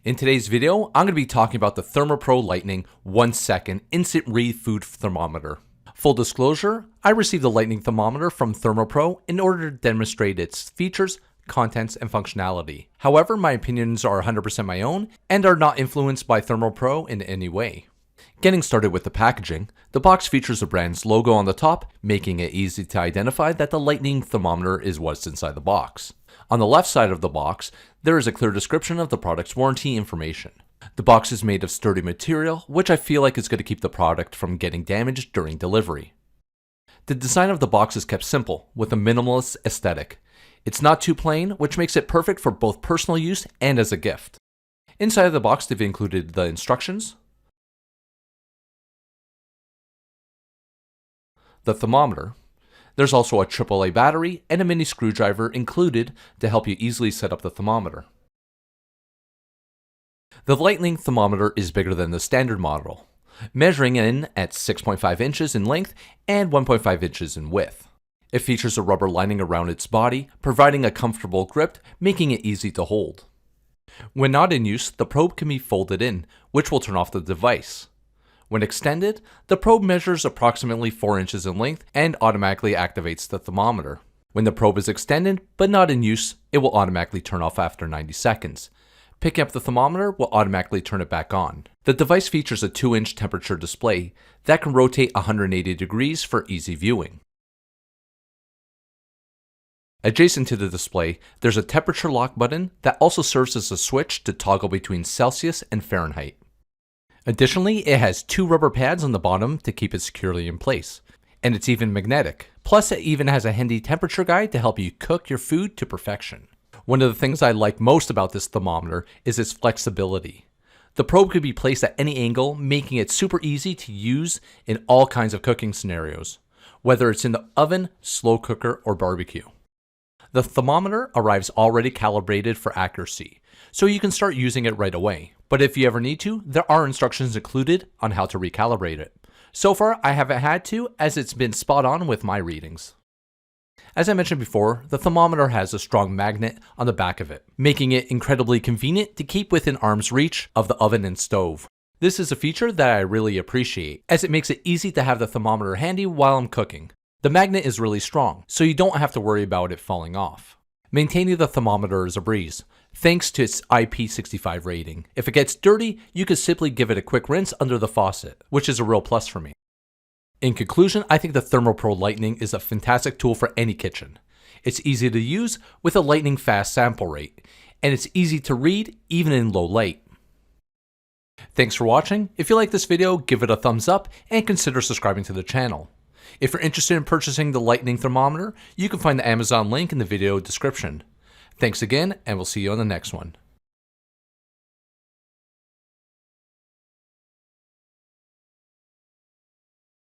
In today's video, I'm going to be talking about the ThermoPro Lightning 1-second instant read food thermometer. Full disclosure, I received the Lightning Thermometer from ThermoPro in order to demonstrate its features, contents, and functionality. However, my opinions are 100% my own and are not influenced by ThermoPro in any way. Getting started with the packaging, the box features the brand's logo on the top, making it easy to identify that the Lightning Thermometer is what's inside the box. On the left side of the box, there is a clear description of the product's warranty information. The box is made of sturdy material, which I feel like is going to keep the product from getting damaged during delivery. The design of the box is kept simple, with a minimalist aesthetic. It's not too plain, which makes it perfect for both personal use and as a gift. Inside of the box, they've included the instructions, the thermometer. There's also a AAA battery and a mini screwdriver included to help you easily set up the thermometer. The Lightning Thermometer is bigger than the standard model, measuring in at 6.5 inches in length and 1.5 inches in width. It features a rubber lining around its body, providing a comfortable grip, making it easy to hold. When not in use, the probe can be folded in, which will turn off the device. When extended, the probe measures approximately 4 inches in length and automatically activates the thermometer. When the probe is extended but not in use, it will automatically turn off after 90 seconds. Picking up the thermometer will automatically turn it back on. The device features a 2-inch temperature display that can rotate 180 degrees for easy viewing. Adjacent to the display, there's a temperature lock button that also serves as a switch to toggle between Celsius and Fahrenheit. Additionally, it has 2 rubber pads on the bottom to keep it securely in place, and it's even magnetic. Plus, it even has a handy temperature guide to help you cook your food to perfection. One of the things I like most about this thermometer is its flexibility. The probe could be placed at any angle, making it super easy to use in all kinds of cooking scenarios, whether it's in the oven, slow cooker, or barbecue. The thermometer arrives already calibrated for accuracy, so you can start using it right away. But if you ever need to, there are instructions included on how to recalibrate it. So far, I haven't had to, as it's been spot on with my readings. As I mentioned before, the thermometer has a strong magnet on the back of it, making it incredibly convenient to keep within arm's reach of the oven and stove. This is a feature that I really appreciate, as it makes it easy to have the thermometer handy while I'm cooking. The magnet is really strong, so you don't have to worry about it falling off. Maintaining the thermometer is a breeze, thanks to its IP65 rating. If it gets dirty, you can simply give it a quick rinse under the faucet, which is a real plus for me. In conclusion, I think the ThermoPro Lightning is a fantastic tool for any kitchen. It's easy to use with a lightning fast sample rate, and it's easy to read even in low light. Thanks for watching. If you like this video, give it a thumbs up and consider subscribing to the channel. If you're interested in purchasing the Lightning Thermometer, you can find the Amazon link in the video description. Thanks again, and we'll see you on the next one.